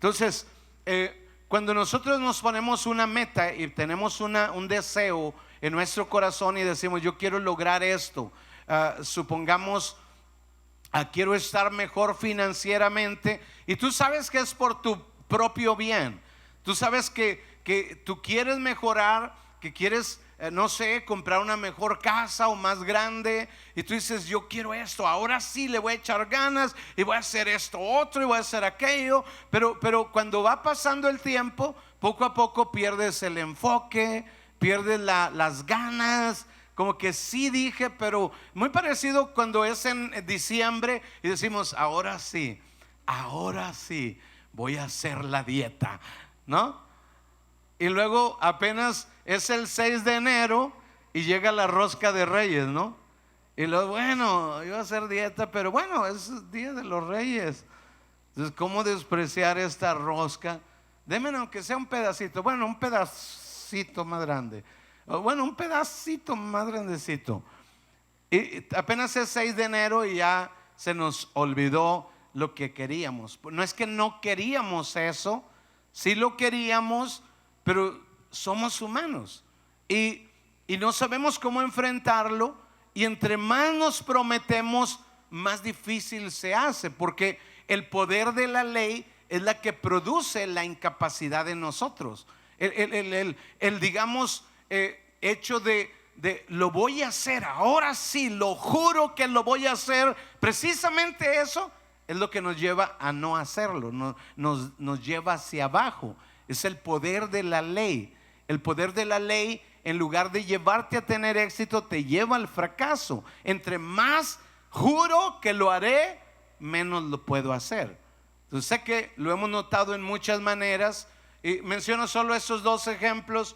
Entonces, cuando nosotros nos ponemos una meta y tenemos un deseo en nuestro corazón y decimos yo quiero lograr esto, supongamos quiero estar mejor financieramente, y tú sabes que es por tu propio bien, tú sabes que tú quieres mejorar, que quieres no sé, comprar una mejor casa o más grande, y tú dices yo quiero esto, ahora sí le voy a echar ganas y voy a hacer esto otro y voy a hacer aquello, pero cuando va pasando el tiempo, poco a poco pierdes el enfoque, pierdes las ganas, como que sí dije, pero muy parecido cuando es en diciembre y decimos ahora sí voy a hacer la dieta, ¿no? Y luego apenas es el 6 de enero y llega la rosca de Reyes, ¿no? Y luego, bueno, iba a hacer dieta, pero bueno, es Día de los Reyes. Entonces, ¿cómo despreciar esta rosca? Deme aunque sea un pedacito, bueno, un pedacito más grande, bueno, un pedacito más grandecito. Y apenas es 6 de enero y ya se nos olvidó lo que queríamos. No es que no queríamos eso, sí lo queríamos, pero somos humanos y no sabemos cómo enfrentarlo, y entre más nos prometemos, más difícil se hace, porque el poder de la ley es la que produce la incapacidad en nosotros. Digamos, hecho de lo voy a hacer, ahora sí, lo juro que lo voy a hacer, precisamente eso es lo que nos lleva a no hacerlo, nos lleva hacia abajo. Es el poder de la ley. El poder de la ley, en lugar de llevarte a tener éxito, te lleva al fracaso. Entre más juro que lo haré, menos lo puedo hacer. Entonces sé que lo hemos notado en muchas maneras, y menciono solo esos dos ejemplos,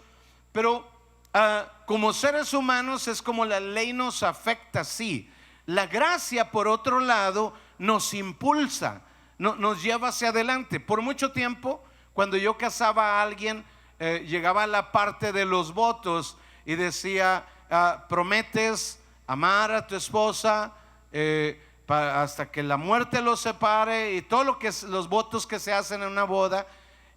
pero como seres humanos es como la ley nos afecta, sí. La gracia, por otro lado, nos impulsa, nos lleva hacia adelante. Por mucho tiempo, cuando yo casaba a alguien, llegaba a la parte de los votos y decía, prometes amar a tu esposa hasta que la muerte los separe, y todo lo que es los votos que se hacen en una boda.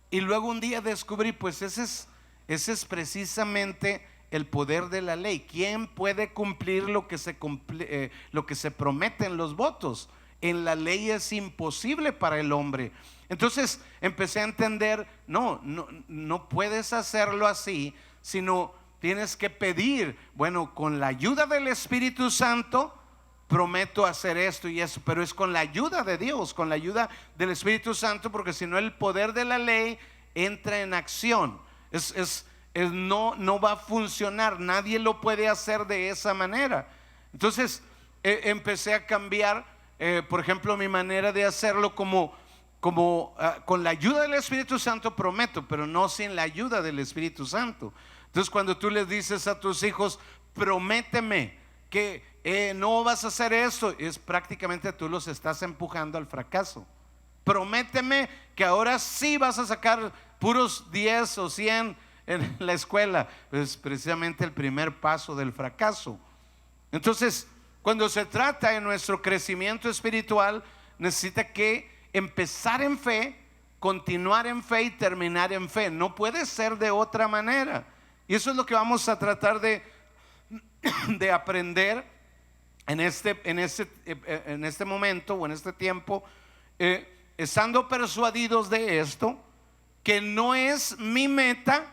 Y luego un día descubrí, pues ese es precisamente el poder de la ley. ¿Quién puede cumplir lo que se promete en los votos? En la ley es imposible para el hombre. Entonces empecé a entender, no puedes hacerlo así, sino tienes que pedir, bueno, con la ayuda del Espíritu Santo prometo hacer esto y eso, pero es con la ayuda de Dios, con la ayuda del Espíritu Santo, porque si no el poder de la ley entra en acción. No va a funcionar, nadie lo puede hacer de esa manera. Entonces empecé a cambiar, por ejemplo, mi manera de hacerlo como con la ayuda del Espíritu Santo prometo, pero no sin la ayuda del Espíritu Santo. Entonces cuando tú les dices a tus hijos, prométeme que no vas a hacer esto, es prácticamente tú los estás empujando al fracaso. Prométeme que ahora sí vas a sacar puros 10 o 100 en la escuela. Es precisamente el primer paso del fracaso. Entonces, cuando se trata de nuestro crecimiento espiritual, necesita que empezar en fe, continuar en fe y terminar en fe. No puede ser de otra manera. Y eso es lo que vamos a tratar de aprender en este momento o en este tiempo, estando persuadidos de esto, que no es mi meta,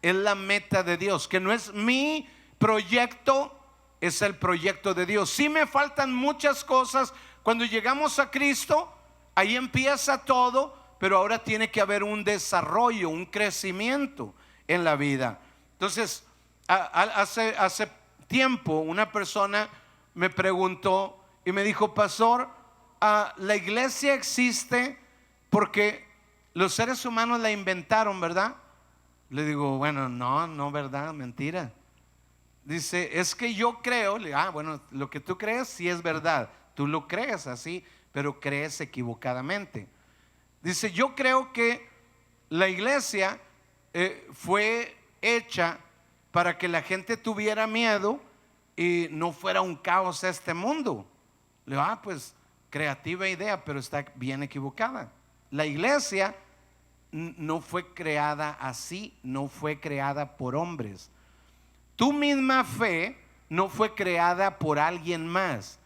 es la meta de Dios, que no es mi proyecto, es el proyecto de Dios. Sí me faltan muchas cosas. Cuando llegamos a Cristo, ahí empieza todo, pero ahora tiene que haber un desarrollo, un crecimiento en la vida. Entonces, hace tiempo una persona me preguntó y me dijo, pastor, la iglesia existe porque los seres humanos la inventaron, ¿verdad? Le digo, bueno, no, ¿verdad? Mentira. Dice, es que yo creo. Bueno, lo que tú crees sí es verdad, tú lo crees así, pero crees equivocadamente. Dice, yo creo que la iglesia fue hecha para que la gente tuviera miedo y no fuera un caos este mundo. Le digo, pues creativa idea, pero está bien equivocada. La iglesia no fue creada así, no fue creada por hombres. Tu misma fe no fue creada por alguien más.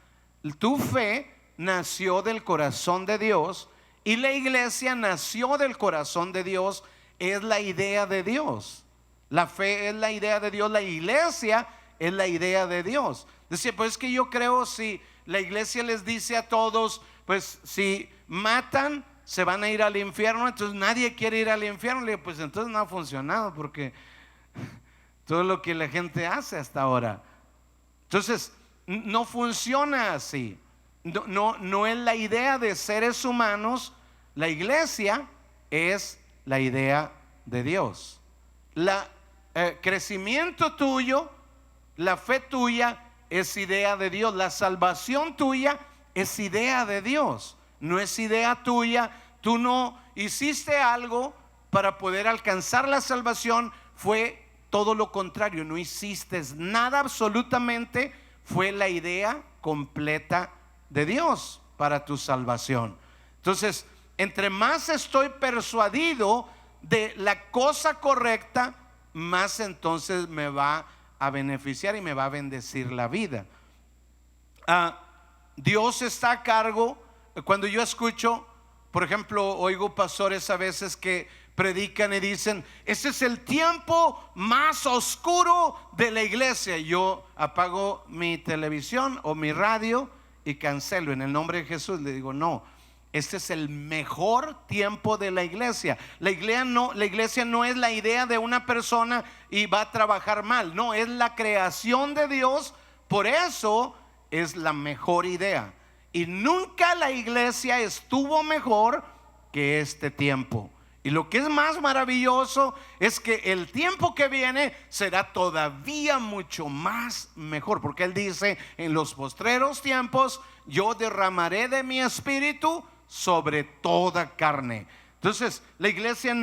Tu fe nació del corazón de Dios y la iglesia nació del corazón de Dios. Es la idea de Dios. La fe es la idea de Dios, la iglesia es la idea de Dios. Decía, pues es que yo creo, si la iglesia les dice a todos, pues si matan se van a ir al infierno, entonces nadie quiere ir al infierno. Le digo, pues entonces no ha funcionado, porque todo lo que la gente hace hasta ahora. Entonces no funciona así. No es la idea de seres humanos. La iglesia es la idea de Dios. Crecimiento tuyo, la fe tuya es idea de Dios. La salvación tuya es idea de Dios, no es idea tuya. Tú no hiciste algo para poder alcanzar la salvación. Fue todo lo contrario, no hiciste nada absolutamente. Fue la idea completa de Dios para tu salvación. Entonces, entre más estoy persuadido de la cosa correcta, más entonces me va a beneficiar y me va a bendecir la vida. Dios está a cargo. Cuando yo escucho, por ejemplo, oigo pastores a veces que predican y dicen, ese es el tiempo más oscuro de la iglesia. Yo apago mi televisión o mi radio y cancelo en el nombre de Jesús. Le digo, no, este es el mejor tiempo de la iglesia. La iglesia no es la idea de una persona y va a trabajar mal. No, es la creación de Dios. Por eso es la mejor idea. Y nunca la iglesia estuvo mejor que este tiempo. Y lo que es más maravilloso es que el tiempo que viene será todavía mucho más mejor, porque Él dice, en los postreros tiempos yo derramaré de mi espíritu sobre toda carne. Entonces la iglesia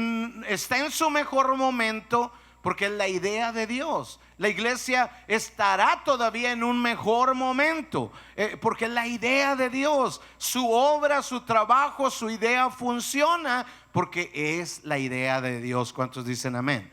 está en su mejor momento, porque es la idea de Dios. La iglesia estará todavía en un mejor momento, porque es la idea de Dios. Su obra, su trabajo, su idea funciona porque es la idea de Dios. ¿Cuántos dicen amén?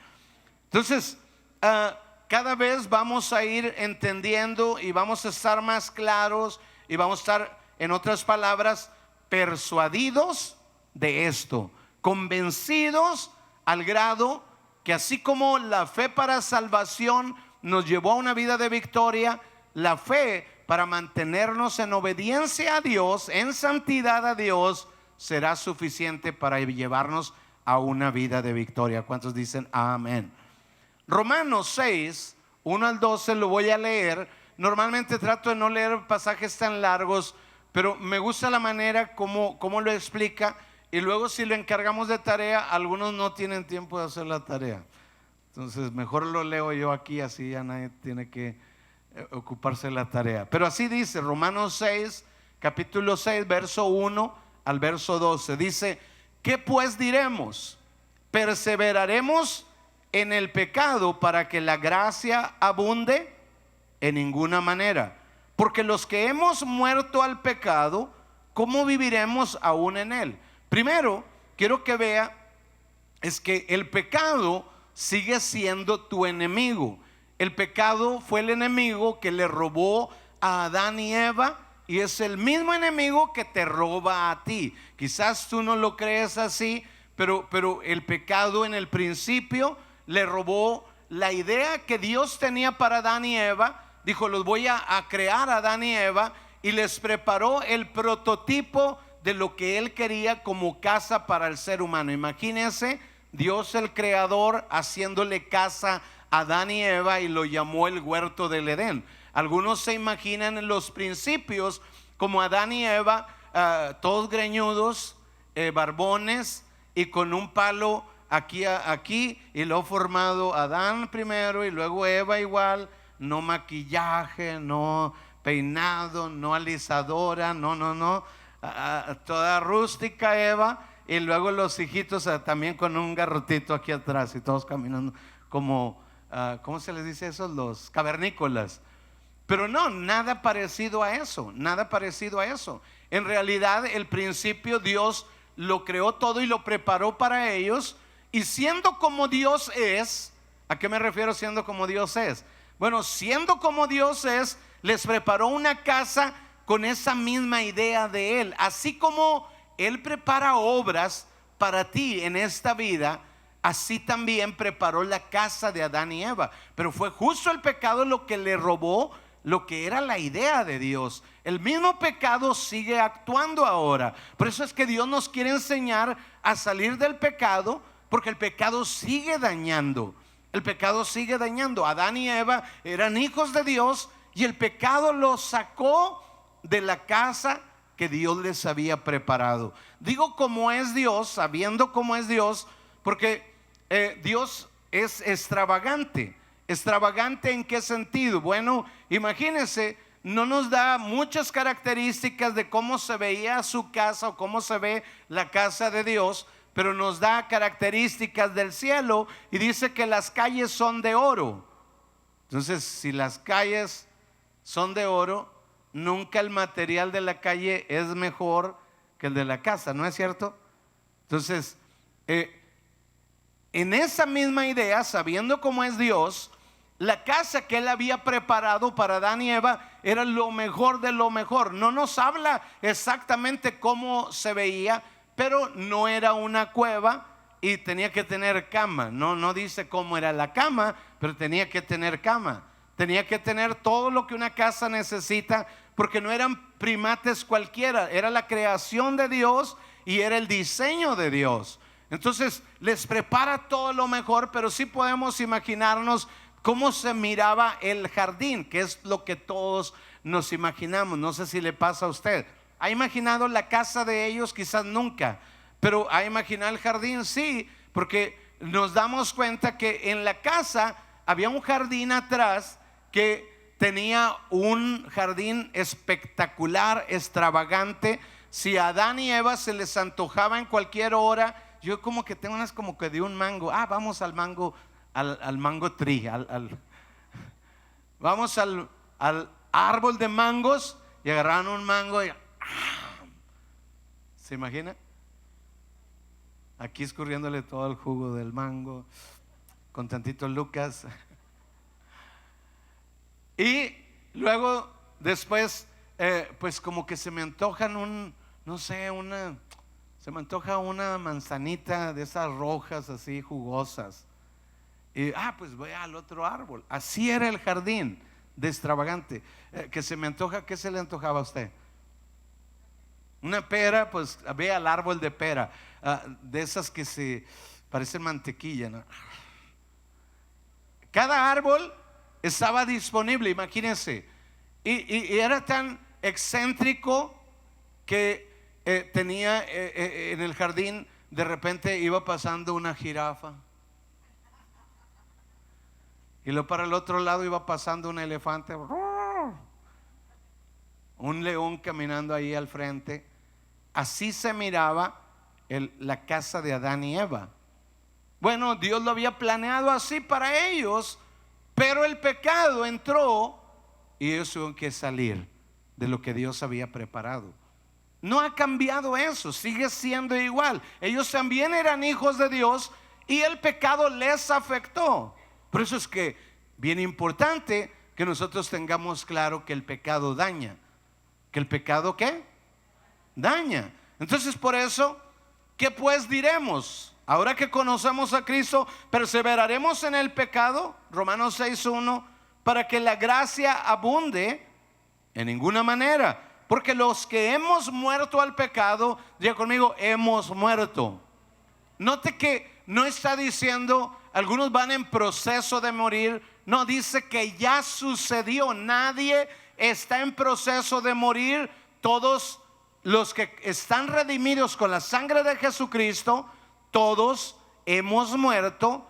Entonces cada vez vamos a ir entendiendo y vamos a estar más claros y vamos a estar, en otras palabras, persuadidos de esto, convencidos al grado que así como la fe para salvación nos llevó a una vida de victoria, la fe para mantenernos en obediencia a Dios, en santidad a Dios, será suficiente para llevarnos a una vida de victoria. ¿Cuántos dicen amén? Romanos 6, 1 al 12 lo voy a leer. Normalmente trato de no leer pasajes tan largos, pero me gusta la manera como lo explica. Y luego, si lo encargamos de tarea, algunos no tienen tiempo de hacer la tarea. Entonces mejor lo leo yo aquí, así ya nadie tiene que ocuparse de la tarea. Pero así dice Romanos 6, capítulo 6, verso 1 al verso 12. Dice, ¿qué pues diremos? ¿Perseveraremos en el pecado para que la gracia abunde? En ninguna manera. Porque los que hemos muerto al pecado, ¿cómo viviremos aún en él? Primero, quiero que vea, es que el pecado sigue siendo tu enemigo. El pecado fue el enemigo que le robó a Adán y Eva, y es el mismo enemigo que te roba a ti. Quizás tú no lo crees así, pero el pecado en el principio le robó la idea que Dios tenía para Adán y Eva. Dijo, los voy a crear a Adán y Eva, y les preparó el prototipo de lo que Él quería como casa para el ser humano. Imagínense, Dios el creador haciéndole casa a Adán y Eva, y lo llamó el huerto del Edén. Algunos se imaginan en los principios como Adán y Eva, todos greñudos, barbones, y con un palo aquí, y luego formado Adán primero y luego Eva igual, no maquillaje, no peinado, no alisadora, no, toda rústica Eva, y luego los hijitos también con un garrotito aquí atrás, y todos caminando como ¿cómo se les dice eso? Los cavernícolas. Pero no, nada parecido a eso, nada parecido a eso. En realidad, el principio Dios lo creó todo y lo preparó para ellos. Y siendo como Dios es, ¿a qué me refiero siendo como Dios es? Bueno, siendo como Dios es, les preparó una casa con esa misma idea de Él. Así como Él prepara obras para ti en esta vida, así también preparó la casa de Adán y Eva. Pero fue justo el pecado lo que le robó lo que era la idea de Dios. El mismo pecado sigue actuando ahora. Por eso es que Dios nos quiere enseñar a salir del pecado, porque el pecado sigue dañando. El pecado sigue dañando. Adán y Eva eran hijos de Dios y el pecado los sacó de la casa que Dios les había preparado. Digo como es Dios, sabiendo cómo es Dios, porque Dios es extravagante. ¿Extravagante en qué sentido? Bueno, imagínense, no nos da muchas características de cómo se veía su casa o cómo se ve la casa de Dios, pero nos da características del cielo y dice que las calles son de oro. Entonces, si las calles son de oro, nunca el material de la calle es mejor que el de la casa, ¿no es cierto? Entonces, en esa misma idea, sabiendo cómo es Dios, la casa que Él había preparado para Adán y Eva era lo mejor de lo mejor. No nos habla exactamente cómo se veía, pero no era una cueva y tenía que tener cama. No dice cómo era la cama, pero tenía que tener cama. Tenía que tener todo lo que una casa necesita, porque no eran primates cualquiera, era la creación de Dios y era el diseño de Dios. Entonces les prepara todo lo mejor, pero sí podemos imaginarnos cómo se miraba el jardín, que es lo que todos nos imaginamos. No sé si le pasa a usted. ¿Ha imaginado la casa de ellos? Quizás nunca, pero ¿ha imaginado el jardín? Sí, porque nos damos cuenta que en la casa había un jardín atrás que tenía un jardín espectacular, extravagante. Si a Adán y Eva se les antojaba en cualquier hora, yo como que tengo unas como que de un mango. Vamos al mango, al mango tree, vamos al árbol de mangos, y agarraron un mango y ¿se imagina? Aquí escurriéndole todo el jugo del mango con tantito Lucas. Y luego después pues como que se me antojan se me antoja una manzanita de esas rojas así jugosas. Y pues voy al otro árbol. Así era el jardín de extravagante. Que se me antoja, ¿qué se le antojaba a usted? Una pera, pues ve al árbol de pera, de esas que se parecen mantequilla, ¿no? Cada árbol estaba disponible, imagínense. Y era tan excéntrico que tenía en el jardín, de repente iba pasando una jirafa. Y luego para el otro lado iba pasando un elefante, un león caminando ahí al frente. Así se miraba la casa de Adán y Eva. Bueno, Dios lo había planeado así para ellos, pero el pecado entró y ellos tuvieron que salir de lo que Dios había preparado. No ha cambiado eso, sigue siendo igual. Ellos también eran hijos de Dios y el pecado les afectó. Por eso es que bien importante que nosotros tengamos claro que el pecado daña. ¿Que el pecado qué? Daña. Entonces por eso, ¿qué pues diremos? Ahora que conocemos a Cristo, ¿perseveraremos en el pecado? Romanos 6:1, para que la gracia abunde. En ninguna manera, porque los que hemos muerto al pecado, diga conmigo, hemos muerto. Note que no está diciendo algunos van en proceso de morir. No, dice que ya sucedió. Nadie está en proceso de morir. Todos los que están redimidos con la sangre de Jesucristo, todos hemos muerto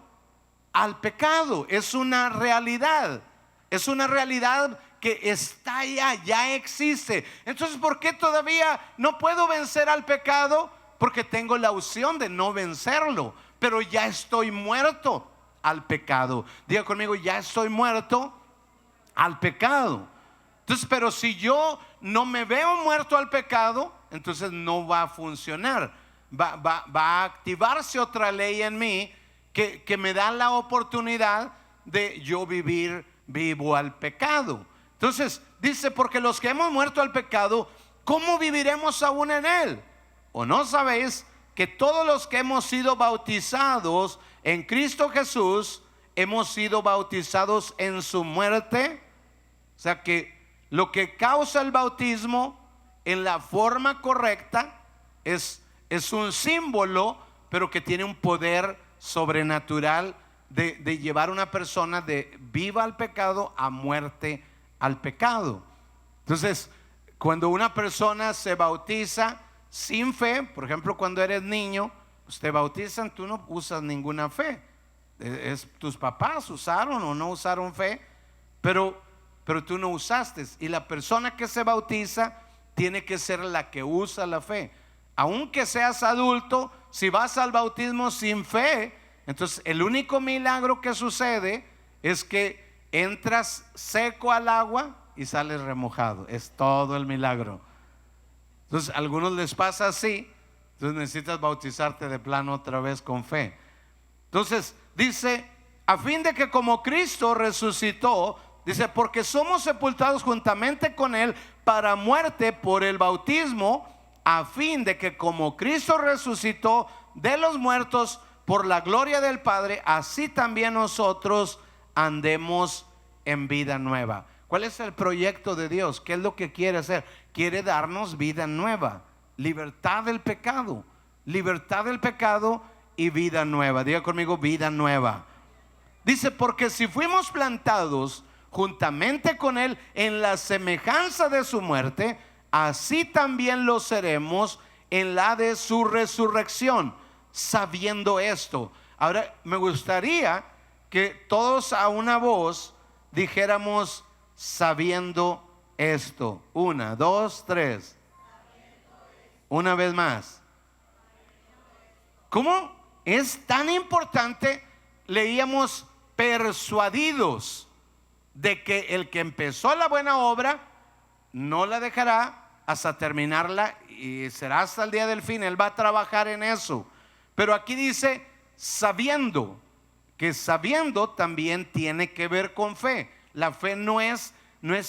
al pecado. Es una realidad. Es una realidad que está ya existe. Entonces, ¿por qué todavía no puedo vencer al pecado? Porque tengo la opción de no vencerlo, pero ya estoy muerto al pecado. Diga conmigo, ya estoy muerto al pecado. Entonces, pero si yo no me veo muerto al pecado, entonces no va a funcionar. va a activarse otra ley en mí que me da la oportunidad de yo vivir vivo al pecado. Entonces dice, porque los que hemos muerto al pecado, ¿cómo viviremos aún en él? ¿O no sabéis que todos los que hemos sido bautizados en Cristo Jesús, hemos sido bautizados en su muerte? O sea que lo que causa el bautismo en la forma correcta es un símbolo, pero que tiene un poder sobrenatural de llevar a una persona de viva al pecado a muerte al pecado. Entonces, cuando una persona se bautiza sin fe, por ejemplo, cuando eres niño, pues te bautizan, tú no usas ninguna fe. Tus papás usaron o no usaron fe, pero tú no usaste. Y la persona que se bautiza tiene que ser la que usa la fe. Aunque seas adulto, si vas al bautismo sin fe, entonces el único milagro que sucede es que entras seco al agua y sales remojado. Es todo el milagro. Entonces a algunos les pasa así. Entonces necesitas bautizarte de plano otra vez con fe. Entonces dice, a fin de que como Cristo resucitó, dice, porque somos sepultados juntamente con él para muerte por el bautismo, a fin de que como Cristo resucitó de los muertos por la gloria del Padre, así también nosotros andemos en vida nueva. ¿Cuál es el proyecto de Dios? ¿Qué es lo que quiere hacer? Quiere darnos vida nueva, libertad del pecado y vida nueva. Diga conmigo, vida nueva. Dice, porque si fuimos plantados juntamente con él en la semejanza de su muerte, así también lo seremos en la de su resurrección, sabiendo esto. Ahora me gustaría que todos a una voz dijéramos, sabiendo esto. 1, 2, 3. Una vez más. ¿Cómo es tan importante? Leíamos, persuadidos de que el que empezó la buena obra no la dejará hasta terminarla, y será hasta el día del fin. Él va a trabajar en eso. Pero aquí dice sabiendo, que sabiendo también tiene que ver con fe. La fe no es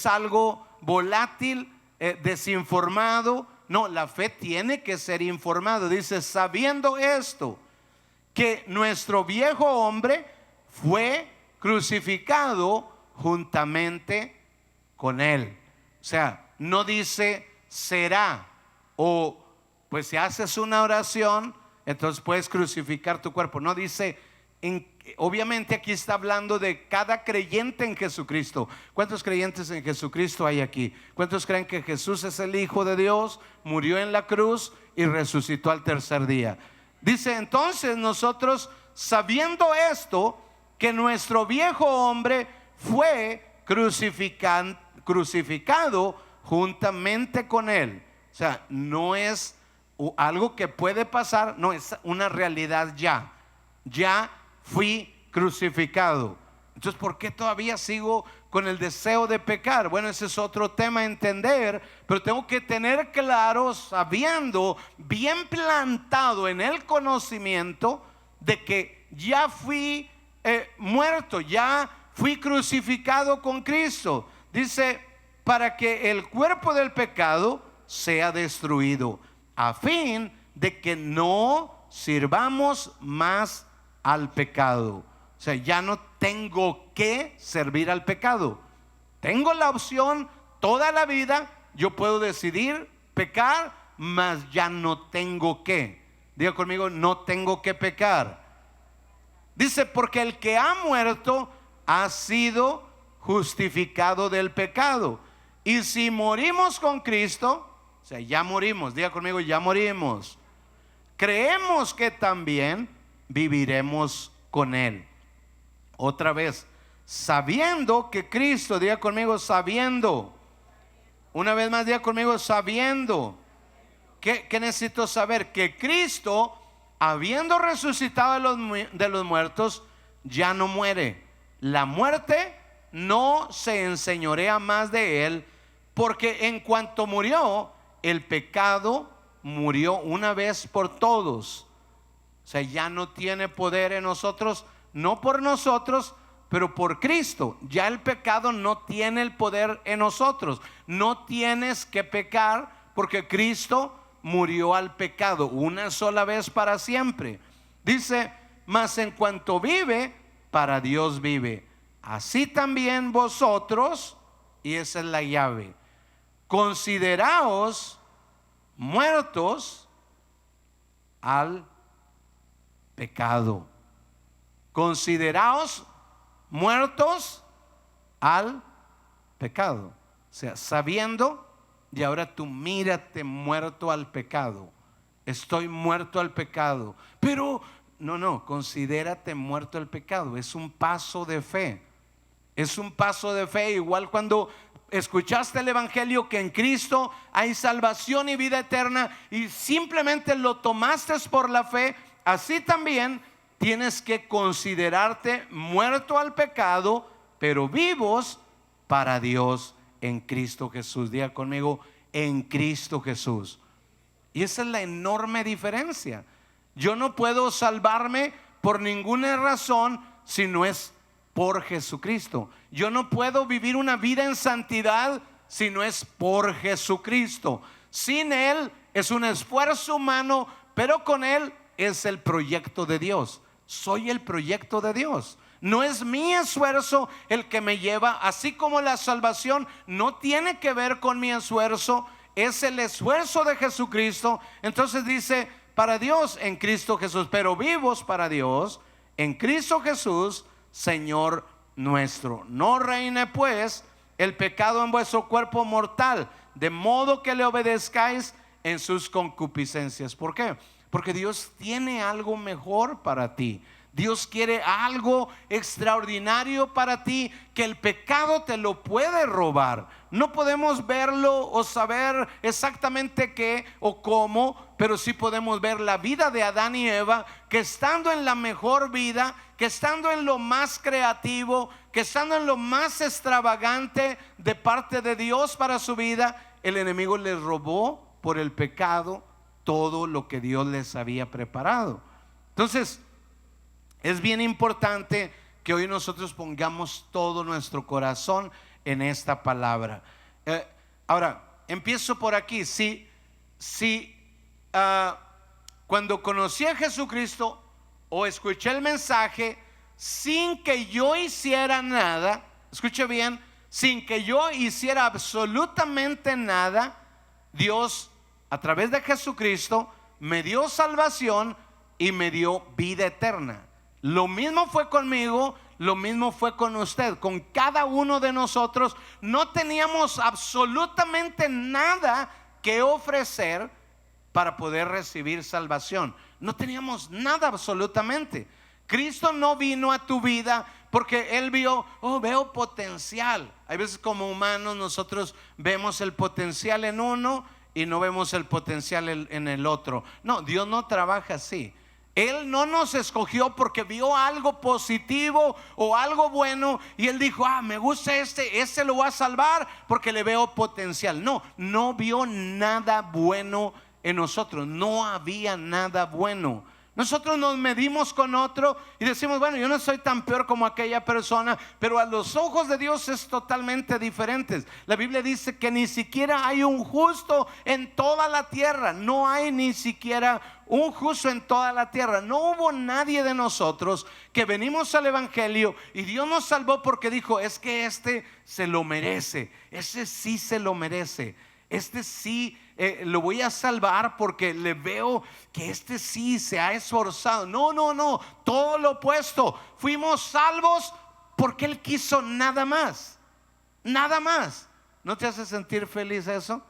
algo volátil, desinformado. No, la fe tiene que ser informado. Dice, sabiendo esto, que nuestro viejo hombre fue crucificado juntamente con él. O sea, no dice será, o pues si haces una oración, entonces puedes crucificar tu cuerpo. No dice, obviamente aquí está hablando de cada creyente en Jesucristo. ¿Cuántos creyentes en Jesucristo hay aquí? ¿Cuántos creen que Jesús es el Hijo de Dios, murió en la cruz y resucitó al tercer día? Dice, entonces nosotros, sabiendo esto, que nuestro viejo hombre fue crucificado juntamente con él. O sea, no es algo que puede pasar, no, es una realidad ya. Ya fui crucificado. Entonces, ¿por qué todavía sigo con el deseo de pecar? Bueno, ese es otro tema a entender, pero tengo que tener claro, sabiendo, bien plantado en el conocimiento de que ya fui muerto, ya fui crucificado con Cristo. Dice, para que el cuerpo del pecado sea destruido, a fin de que no sirvamos más al pecado. O sea, ya no tengo que servir al pecado. Tengo la opción toda la vida. Yo puedo decidir pecar, mas ya no tengo que. Diga conmigo, no tengo que pecar. Dice, porque el que ha muerto ha sido justificado del pecado. Y si morimos con Cristo, o sea, ya morimos. Diga conmigo, ya morimos. Creemos que también viviremos con él. Otra vez, sabiendo que Cristo, diga conmigo, sabiendo. Una vez más, diga conmigo, sabiendo. ¿Qué necesito saber? Que Cristo, habiendo resucitado de los muertos, ya no muere. La muerte no se enseñorea más de él, porque en cuanto murió, el pecado murió una vez por todos. O sea, ya no tiene poder en nosotros, no por nosotros, pero por Cristo. Ya el pecado no tiene el poder en nosotros. No tienes que pecar porque Cristo murió al pecado una sola vez para siempre. Dice, mas en cuanto vive, para Dios vive. Así también vosotros, y esa es la llave, consideraos muertos al pecado. Consideraos muertos al pecado. O sea, sabiendo, y ahora tú mírate muerto al pecado. Estoy muerto al pecado. Pero no, considérate muerto al pecado. Es un paso de fe. Es un paso de fe. Igual cuando escuchaste el evangelio que en Cristo hay salvación y vida eterna y simplemente lo tomaste por la fe, así también tienes que considerarte muerto al pecado, pero vivos para Dios en Cristo Jesús. Diga conmigo, en Cristo Jesús. Y esa es la enorme diferencia. Yo no puedo salvarme por ninguna razón si no es por Jesucristo. Yo no puedo vivir una vida en santidad si no es por Jesucristo. Sin Él es un esfuerzo humano, pero con Él es el proyecto de Dios. Soy el proyecto de Dios. No es mi esfuerzo el que me lleva, así como la salvación no tiene que ver con mi esfuerzo, es el esfuerzo de Jesucristo. Entonces dice, para Dios en Cristo Jesús, pero vivos para Dios en Cristo Jesús, Señor nuestro. No reine pues el pecado en vuestro cuerpo mortal, de modo que le obedezcáis en sus concupiscencias. ¿Por qué? Porque Dios tiene algo mejor para ti. Dios quiere algo extraordinario para ti que el pecado te lo puede robar. No podemos verlo o saber exactamente qué o cómo, pero sí podemos ver la vida de Adán y Eva, que estando en la mejor vida, que estando en lo más creativo, que estando en lo más extravagante de parte de Dios para su vida, el enemigo les robó por el pecado todo lo que Dios les había preparado. Entonces, es bien importante que hoy nosotros pongamos todo nuestro corazón en esta palabra. Ahora, empiezo por aquí. Cuando conocí a Jesucristo o escuché el mensaje sin que yo hiciera nada, escuche bien, sin que yo hiciera absolutamente nada, Dios a través de Jesucristo me dio salvación y me dio vida eterna. Lo mismo fue conmigo, lo mismo fue con usted, con cada uno de nosotros. No teníamos absolutamente nada que ofrecer para poder recibir salvación. No teníamos nada absolutamente. Cristo no vino a tu vida porque Él vio, veo potencial. Hay veces como humanos nosotros vemos el potencial en uno y no vemos el potencial en el otro. No, Dios no trabaja así. Él no nos escogió porque vio algo positivo o algo bueno y Él dijo, me gusta este lo voy a salvar porque le veo potencial. No vio nada bueno en nosotros. No había nada bueno. Nosotros nos medimos con otro y decimos, bueno, yo no soy tan peor como aquella persona, pero a los ojos de Dios es totalmente diferente. La Biblia dice que ni siquiera hay un justo en toda la tierra. No hay ni siquiera un justo en toda la tierra. No hubo nadie de nosotros que venimos al evangelio y Dios nos salvó porque dijo, es que este se lo merece, ese sí se lo merece, este sí lo voy a salvar porque le veo que este sí se ha esforzado. No, todo lo opuesto. Fuimos salvos porque Él quiso, nada más. Nada más. ¿No te hace sentir feliz eso?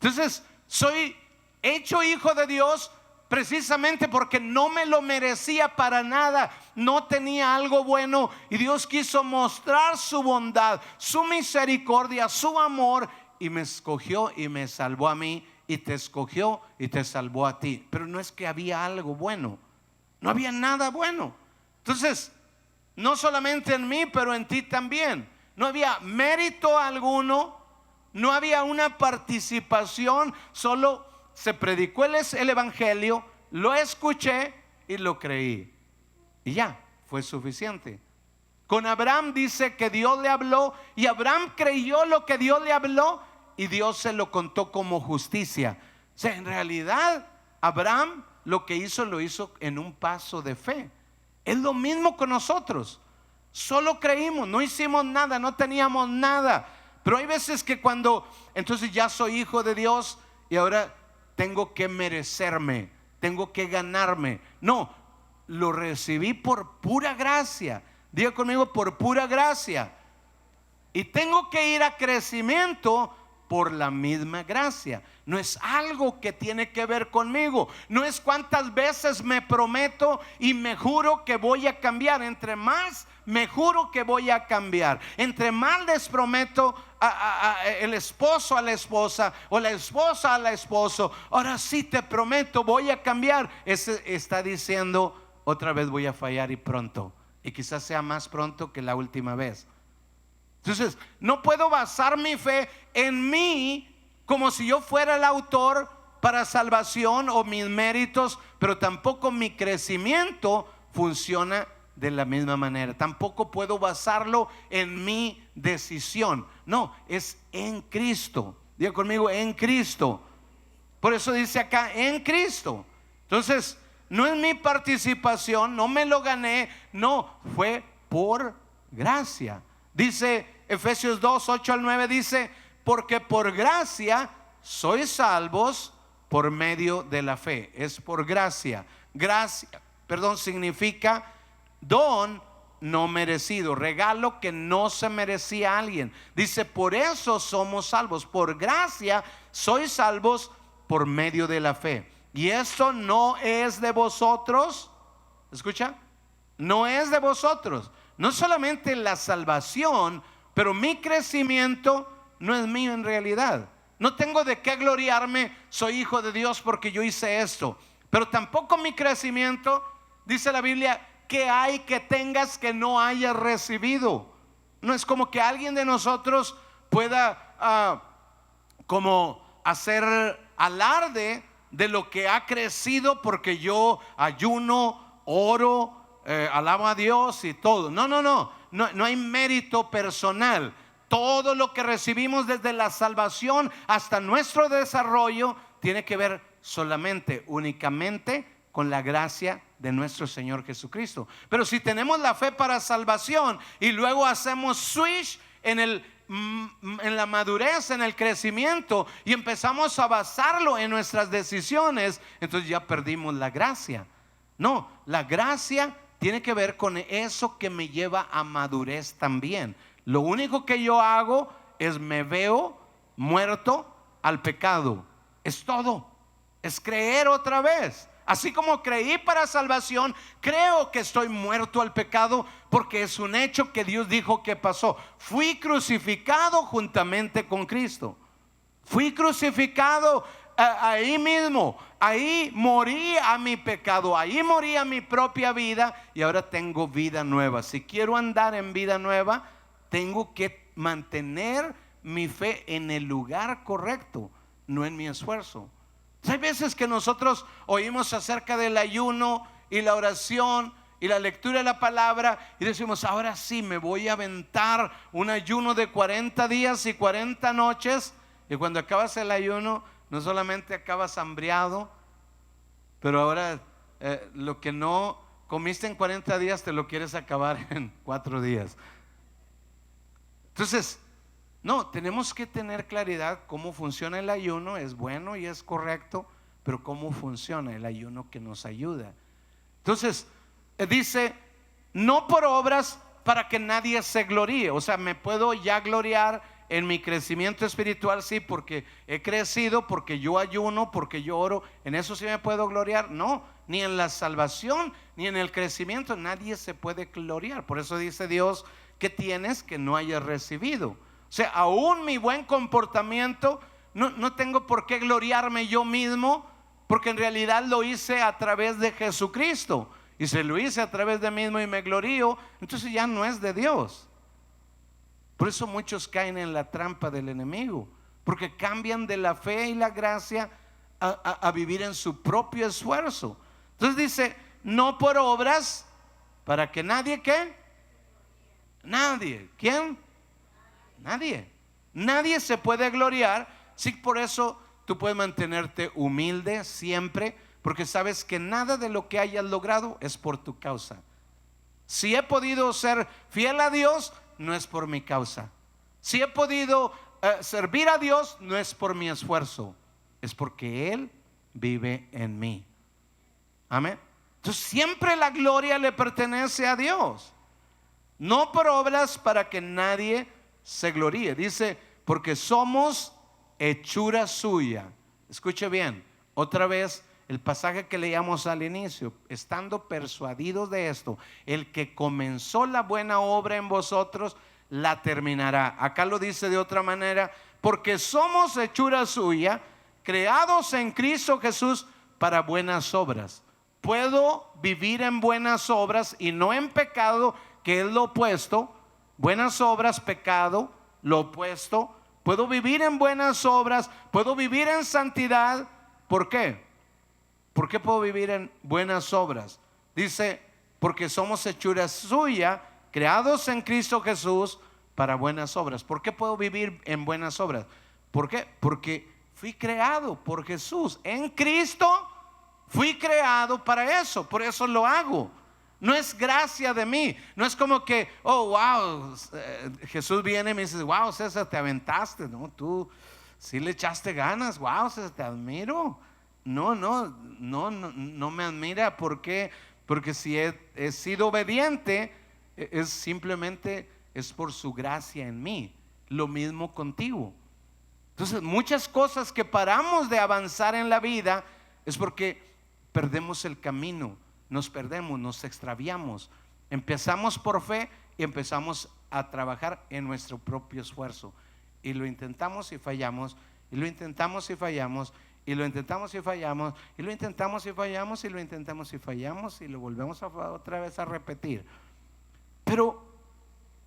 Entonces, soy hecho hijo de Dios precisamente porque no me lo merecía para nada. No tenía algo bueno y Dios quiso mostrar su bondad, su misericordia, su amor, y me escogió y me salvó a mí, y te escogió y te salvó a ti. Pero no es que había algo bueno, no había nada bueno. Entonces, no solamente en mí, pero en ti también. No había mérito alguno, no había una participación, solo se predicó el evangelio, lo escuché y lo creí. Y ya, fue suficiente. Con Abraham dice que Dios le habló y Abraham creyó lo que Dios le habló y Dios se lo contó como justicia. O sea, en realidad Abraham lo que hizo, lo hizo en un paso de fe. Es lo mismo con nosotros. Solo creímos, no hicimos nada, no teníamos nada. Pero hay veces que cuando, entonces ya soy hijo de Dios y ahora tengo que merecerme, tengo que ganarme. No, lo recibí por pura gracia. Diga conmigo, por pura gracia. Y tengo que ir a crecimiento por la misma gracia. No es algo que tiene que ver conmigo. No es cuántas veces me prometo y me juro que voy a cambiar. Entre más me juro que voy a cambiar, entre más les prometo el esposo a la esposa o la esposa al esposo, ahora sí te prometo voy a cambiar, ese está diciendo otra vez voy a fallar y pronto, y quizás sea más pronto que la última vez. Entonces no puedo basar mi fe en mí como si yo fuera el autor para salvación o mis méritos, pero tampoco mi crecimiento funciona de la misma manera. Tampoco puedo basarlo en mi decisión. No, es en Cristo. Diga conmigo, en Cristo. Por eso dice acá, en Cristo. Entonces, no es mi participación, no me lo gané, no, fue por gracia. Dice Efesios 2, 8 al 9, dice, porque por gracia sois salvos por medio de la fe. Es por gracia. Gracia, perdón, significa don no merecido, regalo que no se merecía a alguien. Dice, por eso somos salvos, por gracia sois salvos por medio de la fe. Y eso no es de vosotros. ¿Escucha? No es de vosotros. No solamente la salvación, pero mi crecimiento no es mío en realidad. No tengo de qué gloriarme, soy hijo de Dios porque yo hice esto. Pero tampoco mi crecimiento, dice la Biblia, que hay que tengas que no hayas recibido. No es como que alguien de nosotros pueda como hacer alarde de lo que ha crecido porque yo ayuno, oro, alabo a Dios y todo. No hay mérito personal. Todo lo que recibimos desde la salvación hasta nuestro desarrollo tiene que ver solamente, únicamente con la gracia de nuestro Señor Jesucristo. Pero si tenemos la fe para salvación y luego hacemos switch en la madurez, en el crecimiento, y empezamos a basarlo en nuestras decisiones, entonces ya perdimos la gracia. No, la gracia tiene que ver con eso que me lleva a madurez también. Lo único que yo hago es me veo muerto al pecado. Es todo. Es creer otra vez. Así como creí para salvación, creo que estoy muerto al pecado porque es un hecho que Dios dijo que pasó. Fui crucificado juntamente con Cristo. Fui crucificado ahí mismo. Ahí morí a mi pecado. Ahí morí a mi propia vida y ahora tengo vida nueva. Si quiero andar en vida nueva, tengo que mantener mi fe en el lugar correcto, no en mi esfuerzo. Hay veces que nosotros oímos acerca del ayuno y la oración y la lectura de la palabra y decimos, ahora sí me voy a aventar un ayuno de 40 días y 40 noches. Y cuando acabas el ayuno, no solamente acabas hambriado, pero ahora lo que no comiste en 40 días te lo quieres acabar en 4 días. Entonces, no, tenemos que tener claridad cómo funciona el ayuno. Es bueno y es correcto, pero cómo funciona el ayuno que nos ayuda. Entonces, dice, no por obras para que nadie se gloríe. O sea, me puedo ya gloriar en mi crecimiento espiritual, sí, porque he crecido, porque yo ayuno, porque yo oro. En eso sí me puedo gloriar. No, ni en la salvación, ni en el crecimiento, nadie se puede gloriar. Por eso dice Dios, que tienes que no hayas recibido. O sea, aún mi buen comportamiento, no tengo por qué gloriarme yo mismo, porque en realidad lo hice a través de Jesucristo. Y si lo hice a través de mí mismo y me glorío, entonces ya no es de Dios. Por eso muchos caen en la trampa del enemigo, porque cambian de la fe y la gracia a vivir en su propio esfuerzo. Entonces dice, no por obras, para que nadie, ¿qué? Nadie. ¿Quién? Nadie. Nadie se puede gloriar. Sí, por eso tú puedes mantenerte humilde siempre, porque sabes que nada de lo que hayas logrado es por tu causa. Si he podido ser fiel a Dios, no es por mi causa. Si he podido servir a Dios, no es por mi esfuerzo, es porque Él vive en mí. Amén. Entonces siempre la gloria le pertenece a Dios, no por obras para que nadie se gloríe. Dice, porque somos hechura suya. Escuche bien, otra vez el pasaje que leíamos al inicio, estando persuadidos de esto, el que comenzó la buena obra en vosotros, la terminará. Acá lo dice de otra manera, porque somos hechura suya, creados en Cristo Jesús para buenas obras. Puedo vivir en buenas obras y no en pecado, que es lo opuesto. Buenas obras, pecado, lo opuesto. Puedo vivir en buenas obras, puedo vivir en santidad. ¿Por qué? ¿Por qué puedo vivir en buenas obras? Dice, porque somos hechura suya, creados en Cristo Jesús para buenas obras. ¿Por qué puedo vivir en buenas obras? ¿Por qué? Porque fui creado por Jesús. En Cristo fui creado para eso, por eso lo hago. No es gracia de mí, no es como que, oh, wow, Jesús viene y me dice, wow, César, te aventaste, no, tú sí le echaste ganas, wow, César, te admiro. No me admira. ¿Por qué? Porque si he sido obediente, es simplemente es por su gracia en mí. Lo mismo contigo. Entonces muchas cosas que paramos de avanzar en la vida es porque perdemos el camino, nos perdemos, nos extraviamos. Empezamos por fe y empezamos a trabajar en nuestro propio esfuerzo, y lo intentamos y fallamos, y lo intentamos y fallamos, y lo intentamos y fallamos, y lo intentamos y fallamos, y lo intentamos y fallamos, y lo volvemos otra vez a repetir. Pero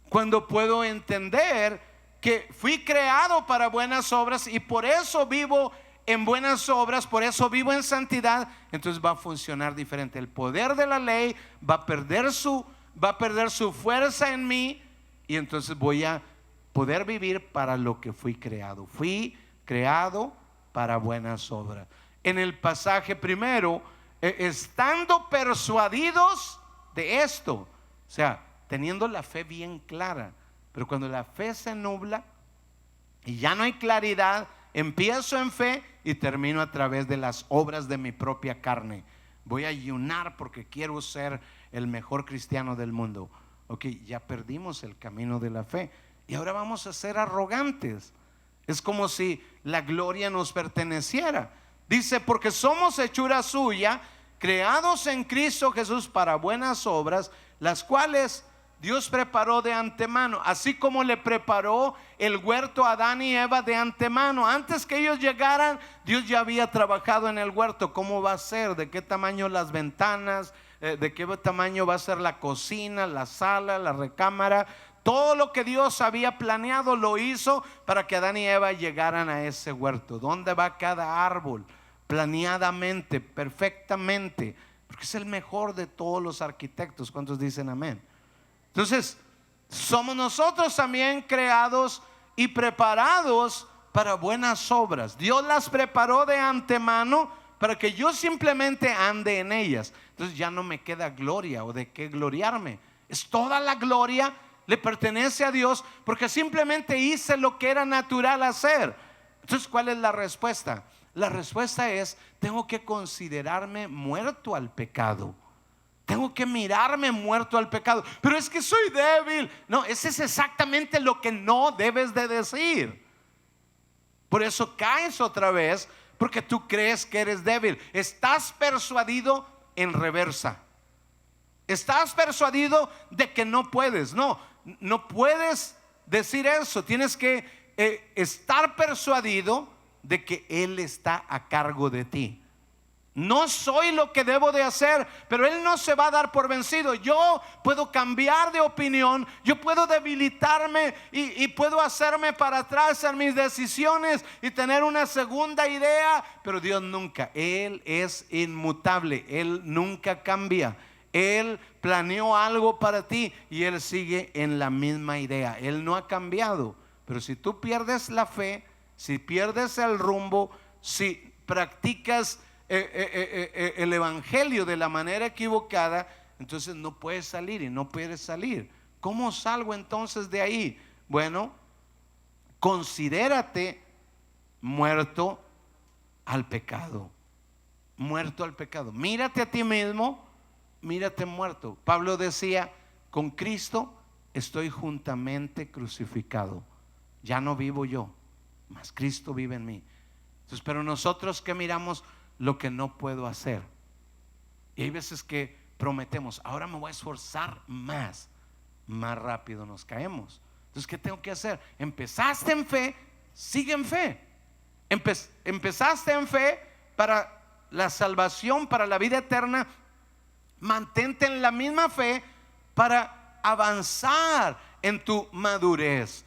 cuando puedo entender que fui creado para buenas obras y por eso vivo en buenas obras, por eso vivo en santidad, entonces va a funcionar diferente. El poder de la ley va a perder su fuerza en mí, y entonces voy a poder vivir para lo que fui creado. Fui creado para buenas obras. En el pasaje primero, estando persuadidos de esto, o sea, teniendo la fe bien clara. Pero cuando la fe se nubla y ya no hay claridad, empiezo en fe y termino a través de las obras de mi propia carne. Voy a ayunar porque quiero ser el mejor cristiano del mundo. Ok, ya perdimos el camino de la fe y ahora vamos a ser arrogantes. Es como si la gloria nos perteneciera. Dice, porque somos hechura suya, creados en Cristo Jesús para buenas obras, las cuales Dios preparó de antemano, así como le preparó el huerto a Adán y Eva de antemano. Antes que ellos llegaran, Dios ya había trabajado en el huerto. ¿Cómo va a ser? ¿De qué tamaño las ventanas? ¿De qué tamaño va a ser la cocina, la sala, la recámara? Todo lo que Dios había planeado lo hizo para que Adán y Eva llegaran a ese huerto. ¿Dónde va cada árbol? Planeadamente, perfectamente, porque es el mejor de todos los arquitectos. ¿Cuántos dicen amén? Entonces, somos nosotros también creados y preparados para buenas obras. Dios las preparó de antemano para que yo simplemente ande en ellas. Entonces ya no me queda gloria o de qué gloriarme. Es toda la gloria le pertenece a Dios, porque simplemente hice lo que era natural hacer. Entonces, ¿cuál es la respuesta? La respuesta es, tengo que considerarme muerto al pecado. Tengo que mirarme muerto al pecado. Pero es que soy débil. No, ese es exactamente lo que no debes de decir. Por eso caes otra vez, porque tú crees que eres débil. Estás persuadido en reversa. Estás persuadido de que no puedes. No puedes decir eso. Tienes que estar persuadido de que Él está a cargo de ti. No soy lo que debo de hacer, pero Él no se va a dar por vencido. Yo puedo cambiar de opinión, yo puedo debilitarme y puedo hacerme para atrás en mis decisiones y tener una segunda idea, pero Dios nunca. Él es inmutable, Él nunca cambia. Él planeó algo para ti y Él sigue en la misma idea. Él no ha cambiado. Pero si tú pierdes la fe, si pierdes el rumbo, si practicas el evangelio de la manera equivocada, entonces no puedes salir y no puedes salir. ¿Cómo salgo entonces de ahí? Bueno, considérate muerto al pecado. Muerto al pecado. Mírate a ti mismo, mírate muerto. Pablo decía: con Cristo estoy juntamente crucificado. Ya no vivo yo, mas Cristo vive en mí. Entonces, pero nosotros que miramos lo que no puedo hacer, y hay veces que prometemos: ahora me voy a esforzar más rápido nos caemos. Entonces, ¿qué tengo que hacer? Empezaste en fe, sigue en fe. Empezaste en fe para la salvación, para la vida eterna. Mantente en la misma fe para avanzar en tu madurez.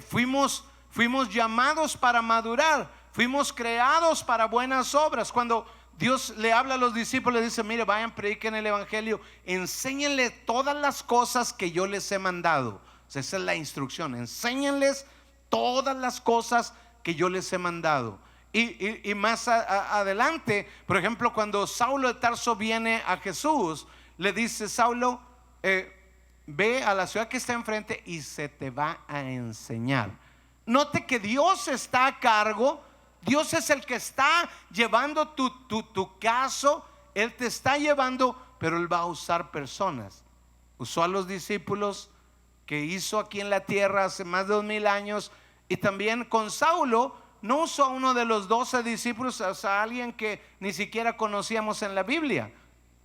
Fuimos llamados para madurar. Fuimos creados para buenas obras. Cuando Dios le habla a los discípulos, le dice: mire, vayan, prediquen el evangelio, enséñenle todas las cosas que yo les he mandado. O sea, esa es la instrucción: enséñenles todas las cosas que yo les he mandado. Y más adelante, por ejemplo, cuando Saulo de Tarso viene a Jesús, le dice: Saulo, ve a la ciudad que está enfrente y se te va a enseñar. Note que Dios está a cargo. Dios es el que está llevando tu caso. Él te está llevando, pero Él va a usar personas. Usó a los discípulos que hizo aquí en la tierra hace más de 2000 años. Y también con Saulo no usó a uno de los 12 discípulos, o sea, a alguien que ni siquiera conocíamos en la Biblia.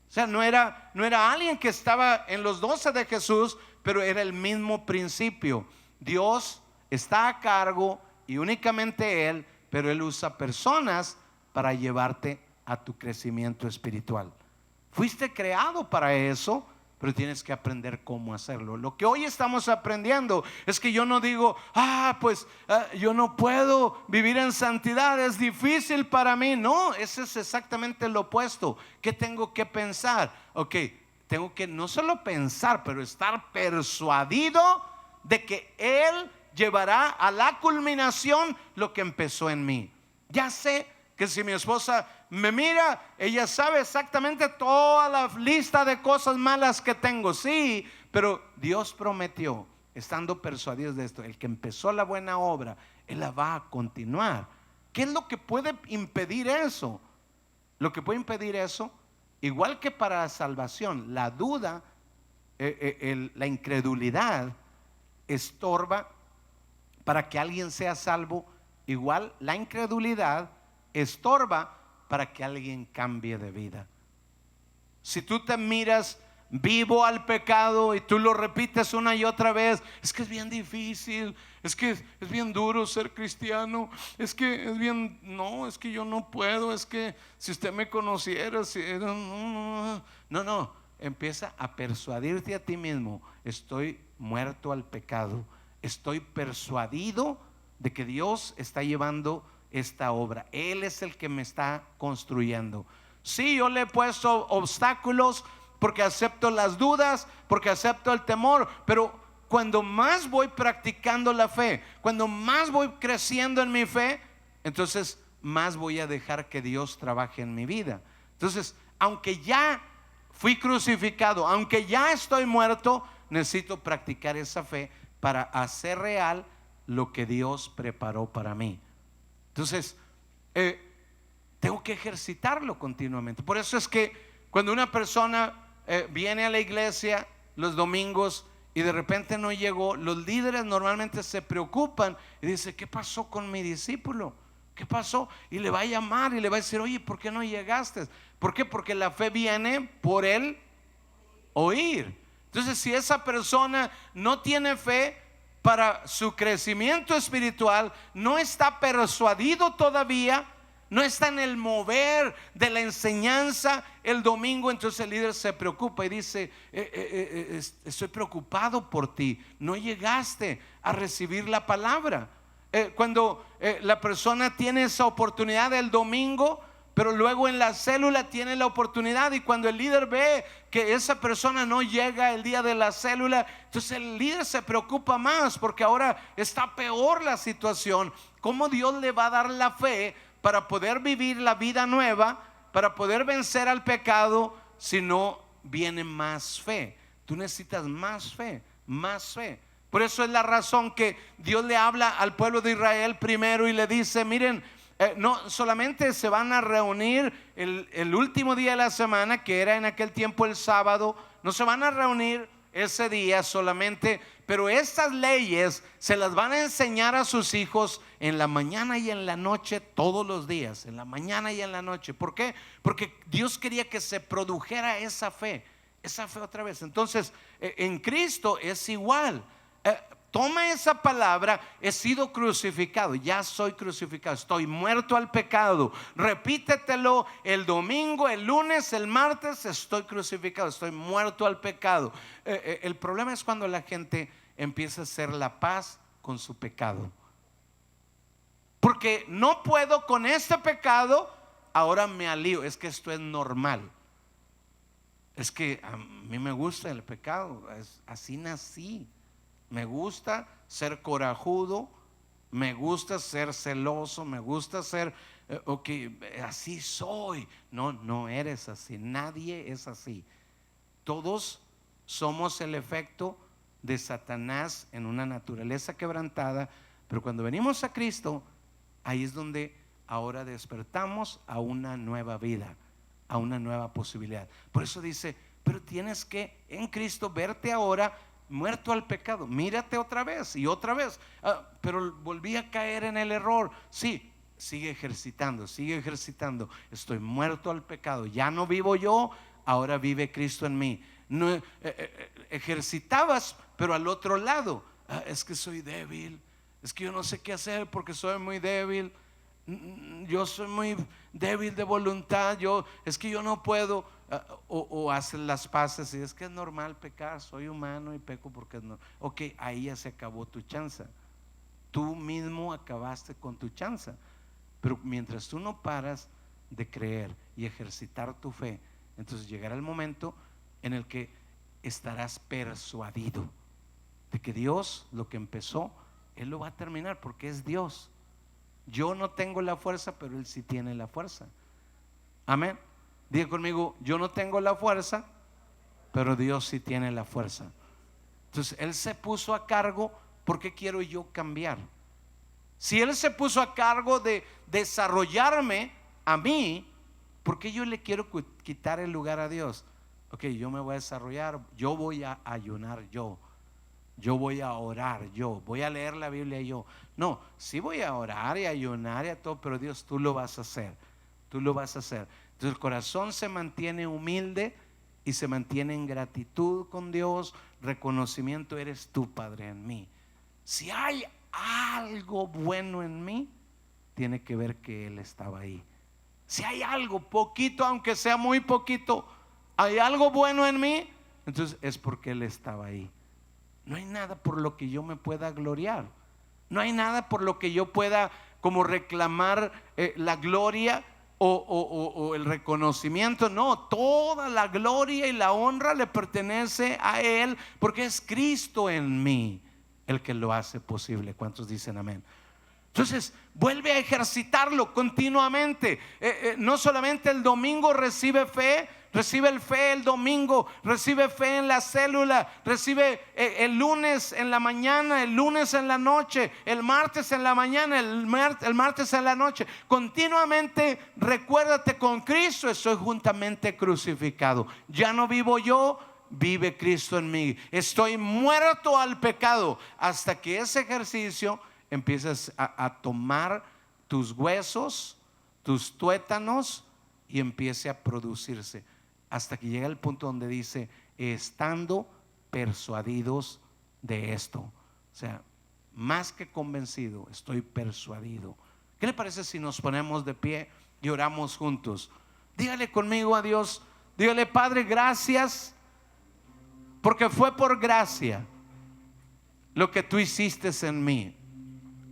O sea, no era alguien que estaba en los 12 de Jesús, pero era el mismo principio. Dios está a cargo y únicamente Él, pero Él usa personas para llevarte a tu crecimiento espiritual. Fuiste creado para eso, pero tienes que aprender cómo hacerlo. Lo que hoy estamos aprendiendo es que yo no digo: yo no puedo vivir en santidad, es difícil para mí. No, ese es exactamente lo opuesto. ¿Qué tengo que pensar? Ok, tengo que no solo pensar, pero estar persuadido de que Él llevará a la culminación lo que empezó en mí. Ya sé que si mi esposa me mira, ella sabe exactamente toda la lista de cosas malas que tengo. Sí, pero Dios prometió, estando persuadidos de esto: el que empezó la buena obra, Él la va a continuar. ¿Qué es lo que puede impedir eso? Lo que puede impedir eso, igual que para la salvación, la duda, la incredulidad estorba para que alguien sea salvo. Igual la incredulidad estorba para que alguien cambie de vida. Si tú te miras vivo al pecado y tú lo repites una y otra vez: es que es bien difícil, es que es bien duro ser cristiano, es que es bien, no, es que yo no puedo, es que si usted me conociera, no, empieza a persuadirte a ti mismo: estoy muerto al pecado, estoy persuadido de que Dios está llevando esta obra, Él es el que me está construyendo. Sí, yo le he puesto obstáculos porque acepto las dudas, porque acepto el temor, pero cuando más voy practicando la fe, cuando más voy creciendo en mi fe, entonces más voy a dejar que Dios trabaje en mi vida. Entonces, aunque ya fui crucificado, aunque ya estoy muerto, necesito practicar esa fe para hacer real lo que Dios preparó para mí. Entonces, tengo que ejercitarlo continuamente. Por eso es que cuando una persona viene a la iglesia los domingos y de repente no llegó, los líderes normalmente se preocupan y dicen: ¿qué pasó con mi discípulo? ¿Qué pasó? Y le va a llamar y le va a decir: oye, ¿por qué no llegaste? ¿Por qué? Porque la fe viene por el oír. Entonces, si esa persona no tiene fe para su crecimiento espiritual, no está persuadido todavía, no está en el mover de la enseñanza el domingo. Entonces el líder se preocupa y dice: estoy preocupado por ti, no llegaste a recibir la palabra. Cuando la persona tiene esa oportunidad el domingo, pero luego en la célula tiene la oportunidad, y cuando el líder ve que esa persona no llega el día de la célula, entonces el líder se preocupa más, porque ahora está peor la situación. ¿Cómo Dios le va a dar la fe para poder vivir la vida nueva, para poder vencer al pecado, si no viene más fe? Tú necesitas más fe, más fe. Por eso es la razón que Dios le habla al pueblo de Israel primero y le dice: miren, no solamente se van a reunir el último día de la semana, que era en aquel tiempo el sábado, no se van a reunir ese día solamente, pero estas leyes se las van a enseñar a sus hijos en la mañana y en la noche, todos los días, en la mañana y en la noche. ¿Por qué? Porque Dios quería que se produjera esa fe otra vez. Entonces en Cristo es igual. Toma esa palabra: he sido crucificado, ya soy crucificado, estoy muerto al pecado. Repítetelo el domingo, el lunes, el martes: estoy crucificado, estoy muerto al pecado. El problema es cuando la gente empieza a hacer la paz con su pecado, porque no puedo con este pecado, ahora me alío. Es que esto es normal, es que a mí me gusta el pecado, así nací. Me gusta ser corajudo, me gusta ser celoso, me gusta ser así soy. No, no eres así, nadie es así. Todos somos el efecto de Satanás en una naturaleza quebrantada, pero cuando venimos a Cristo, ahí es donde ahora despertamos a una nueva vida, a una nueva posibilidad. Por eso dice: pero tienes que en Cristo verte ahora muerto al pecado. Mírate otra vez y otra vez. Pero volví a caer en el error. Sí, sigue ejercitando, sigue ejercitando. Estoy muerto al pecado, ya no vivo yo, ahora vive Cristo en mí. No, ejercitabas, pero al otro lado: es que soy débil, es que yo no sé qué hacer porque soy muy débil, yo soy muy débil de voluntad, es que yo no puedo. O haces las paces y es que es normal pecar, soy humano y peco porque es normal. Ok, ahí ya se acabó tu chance. Tú mismo acabaste con tu chance. Pero mientras tú no paras de creer y ejercitar tu fe, entonces llegará el momento en el que estarás persuadido de que Dios lo que empezó, Él lo va a terminar, porque es Dios. Yo no tengo la fuerza, pero Él sí tiene la fuerza. Amén. Diga conmigo: yo no tengo la fuerza, pero Dios sí tiene la fuerza. Entonces Él se puso a cargo. ¿Por qué quiero yo cambiar? Si Él se puso a cargo de desarrollarme a mí, ¿por qué yo le quiero quitar el lugar a Dios? Ok, yo me voy a desarrollar, yo voy a ayunar, yo voy a orar, yo voy a leer la Biblia, yo. No, sí voy a orar y ayunar y a todo, pero Dios, tú lo vas a hacer, tú lo vas a hacer. Entonces el corazón se mantiene humilde y se mantiene en gratitud con Dios, reconocimiento: eres tú, Padre, en mí. Si hay algo bueno en mí, tiene que ver que Él estaba ahí. Si hay algo poquito, aunque sea muy poquito, hay algo bueno en mí, entonces es porque Él estaba ahí. No hay nada por lo que yo me pueda gloriar, no hay nada por lo que yo pueda como reclamar la gloria o el reconocimiento. No, toda la gloria y la honra le pertenece a Él, porque es Cristo en mí el que lo hace posible. ¿Cuántos dicen amén? Entonces vuelve a ejercitarlo continuamente. No solamente el domingo recibe fe, recibe el fe el domingo, recibe fe en la célula, recibe el lunes en la mañana, el lunes en la noche, el martes en la mañana, el martes en la noche. Continuamente recuérdate: con Cristo estoy juntamente crucificado, ya no vivo yo, vive Cristo en mí. Estoy muerto al pecado. Hasta que ese ejercicio empiezas a tomar tus huesos, tus tuétanos, y empiece a producirse, hasta que llega el punto donde dice: estando persuadidos de esto. O sea, más que convencido, estoy persuadido. ¿Qué le parece si nos ponemos de pie? y oramos juntos. Dígale conmigo a Dios, dígale: Padre, gracias, porque fue por gracia lo que tú hiciste en mí.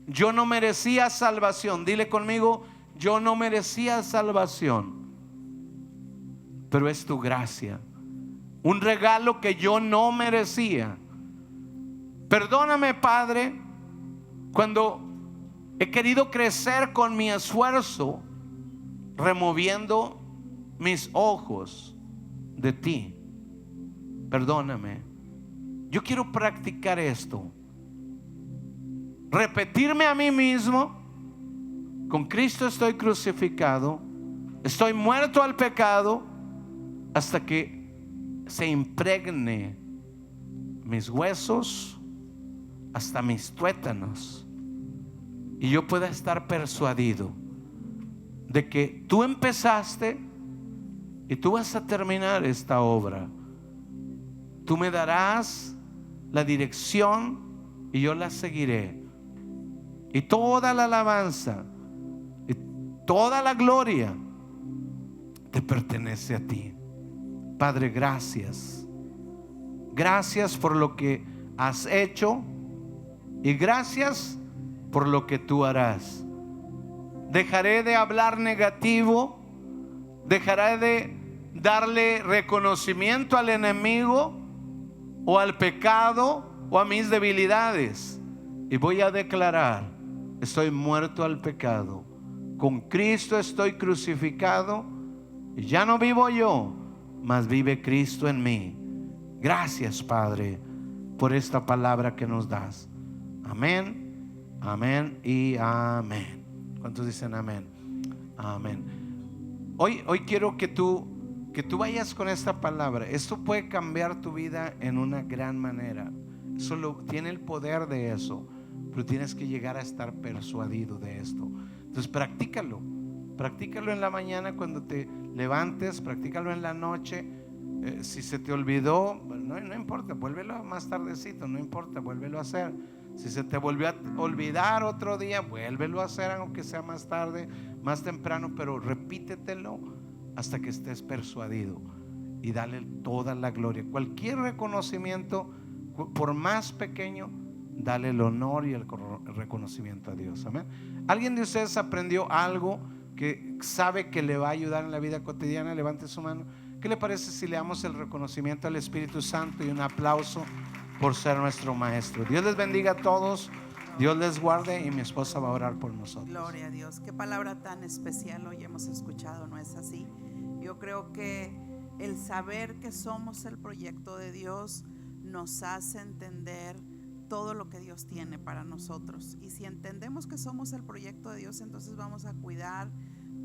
Yo no merecía salvación. Dile conmigo: yo no merecía salvación, pero es tu gracia, un regalo que yo no merecía. Perdóname, Padre, cuando he querido crecer con mi esfuerzo, removiendo mis ojos de ti. Perdóname. Yo quiero practicar esto, repetirme a mí mismo: con Cristo estoy crucificado, estoy muerto al pecado, hasta que se impregne mis huesos hasta mis tuétanos, y yo pueda estar persuadido de que tú empezaste y tú vas a terminar esta obra. Tú me darás la dirección y yo la seguiré, y toda la alabanza y toda la gloria te pertenece a ti. Padre, gracias. Gracias por lo que has hecho y gracias por lo que tú harás. Dejaré de hablar negativo, dejaré de darle reconocimiento al enemigo o al pecado o a mis debilidades, y voy a declarar: estoy muerto al pecado, con Cristo estoy crucificado, y ya no vivo yo, mas vive Cristo en mí. Gracias, Padre, por esta palabra que nos das. Amén, amén y amén. ¿Cuántos dicen amén? Amén. Hoy quiero que tú vayas con esta palabra. Esto puede cambiar tu vida en una gran manera. Tiene el poder de eso, pero tienes que llegar a estar persuadido de esto. Entonces practícalo en la mañana cuando te levantes, practícalo en la noche. Si se te olvidó, no importa, vuélvelo más tardecito, no importa, vuélvelo a hacer. Si se te volvió a olvidar otro día, vuélvelo a hacer, aunque sea más tarde, más temprano, pero repítetelo hasta que estés persuadido, y dale toda la gloria. Cualquier reconocimiento, por más pequeño, dale el honor y el reconocimiento a Dios. Amén. ¿Alguien de ustedes aprendió algo que sabe que le va a ayudar en la vida cotidiana? Levante su mano. ¿Qué le parece si le damos el reconocimiento al Espíritu Santo y un aplauso por ser nuestro maestro? Dios les bendiga a todos, Dios les guarde, y mi esposa va a orar por nosotros. Gloria a Dios. Qué palabra tan especial hoy hemos escuchado, ¿no es así? Yo creo que el saber que somos el proyecto de Dios nos hace entender todo lo que Dios tiene para nosotros. Y si entendemos que somos el proyecto de Dios, entonces vamos a cuidar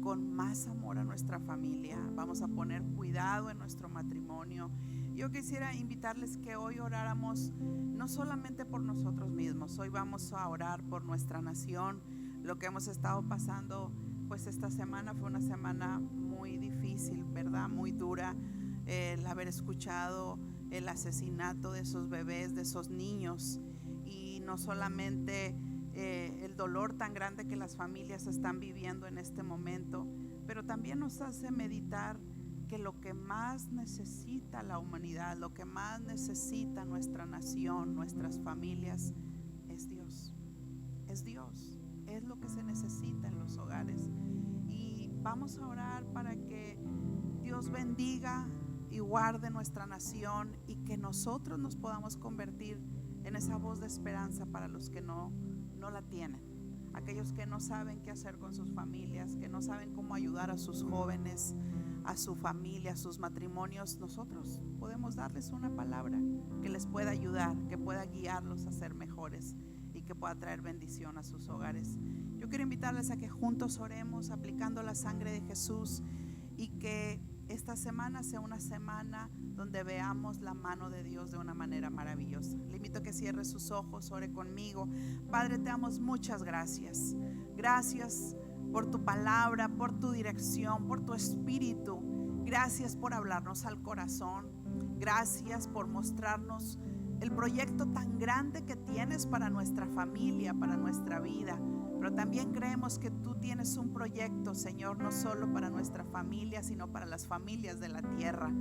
con más amor a nuestra familia, vamos a poner cuidado en nuestro matrimonio. Yo quisiera invitarles que hoy oráramos no solamente por nosotros mismos. Hoy vamos a orar por nuestra nación. Lo que hemos estado pasando, pues esta semana fue una semana muy difícil, ¿verdad? Muy dura. El haber escuchado el asesinato de esos bebés, de esos niños, y no solamente el dolor tan grande que las familias están viviendo en este momento, pero también nos hace meditar que lo que más necesita la humanidad, lo que más necesita nuestra nación, nuestras familias, es Dios. Es Dios, es lo que se necesita en los hogares. Y vamos a orar para que Dios bendiga y guarde nuestra nación, y que nosotros nos podamos convertir en esa voz de esperanza para los que no la tienen, aquellos que no saben qué hacer con sus familias, que no saben cómo ayudar a sus jóvenes, a su familia, a sus matrimonios. Nosotros podemos darles una palabra que les pueda ayudar, que pueda guiarlos a ser mejores y que pueda traer bendición a sus hogares. Yo quiero invitarles a que juntos oremos aplicando la sangre de Jesús, y que esta semana sea una semana donde veamos la mano de Dios de una manera maravillosa. Le invito a que cierre sus ojos, ore conmigo. Padre, te damos muchas gracias. Gracias por tu palabra, por tu dirección, por tu espíritu. Gracias por hablarnos al corazón. Gracias por mostrarnos el proyecto tan grande que tienes para nuestra familia, para nuestra vida. pero también creemos que tú tienes un proyecto, Señor, no solo para nuestra familia, sino para las familias de la tierra.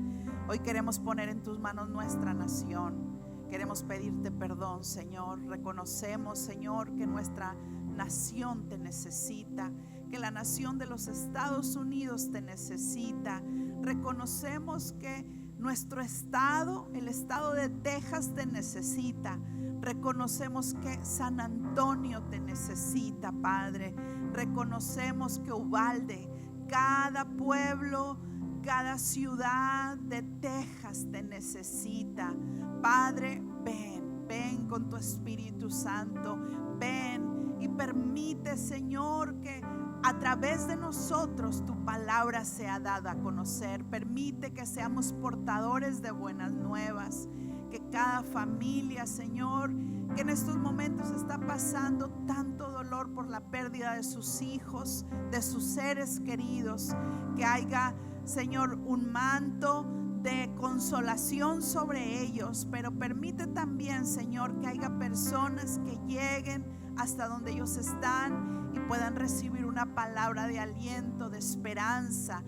Hoy queremos poner en tus manos nuestra nación. Queremos pedirte perdón, Señor. Reconocemos, Señor, que nuestra nación te necesita, que la nación de los Estados Unidos te necesita. Reconocemos que nuestro estado, el estado de Texas, te necesita. Reconocemos que San Antonio te necesita, Padre. Reconocemos que Uvalde, cada pueblo, cada ciudad de Texas te necesita. Padre, ven con tu Espíritu Santo. Ven y permite, Señor, que a través de nosotros tu palabra sea dada a conocer. Permite que seamos portadores de buenas nuevas. Que cada familia, Señor, que en estos momentos está pasando tanto dolor por la pérdida de sus hijos, de sus seres queridos, que haya, Señor, un manto de consolación sobre ellos. Pero permite también, Señor, que haya personas que lleguen hasta donde ellos están y puedan recibir una palabra de aliento, de esperanza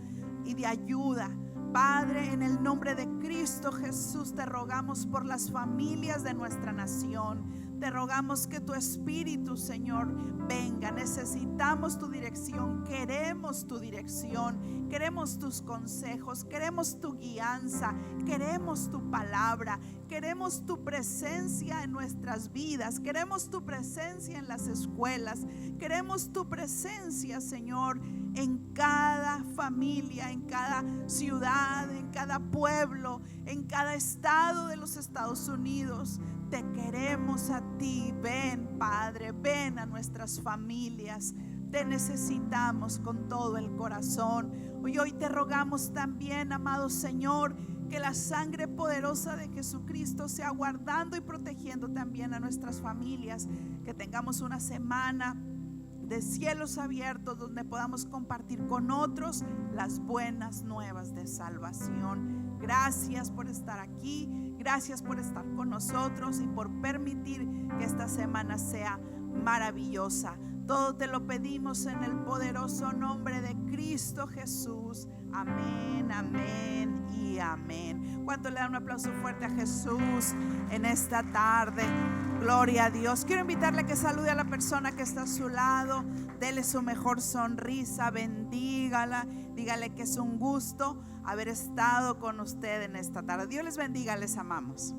y de ayuda. Padre, en el nombre de Cristo Jesús te rogamos por las familias de nuestra nación. Te rogamos que tu Espíritu, Señor, venga. Necesitamos tu dirección, queremos tu dirección, queremos tus consejos, queremos tu guianza, queremos tu palabra, queremos tu presencia en nuestras vidas, queremos tu presencia en las escuelas, queremos tu presencia, Señor, en cada familia, en cada ciudad, en cada pueblo, en cada estado de los Estados Unidos. Te queremos a ti. Ven, Padre, ven a nuestras familias. Te necesitamos con todo el corazón. Hoy te rogamos también, amado Señor, que la sangre poderosa de Jesucristo sea guardando y protegiendo también a nuestras familias. Que tengamos una semana de cielos abiertos donde podamos compartir con otros las buenas nuevas de salvación. Gracias por estar aquí, gracias por estar con nosotros y por permitir que esta semana sea maravillosa. Todo te lo pedimos en el poderoso nombre de Cristo Jesús. Amén, amén y amén. ¿Cuánto le dan un aplauso fuerte a Jesús en esta tarde? Gloria a Dios. Quiero invitarle a que salude a la persona que está a su lado. Dele su mejor sonrisa, bendígala. Dígale que es un gusto haber estado con usted en esta tarde. Dios les bendiga, les amamos.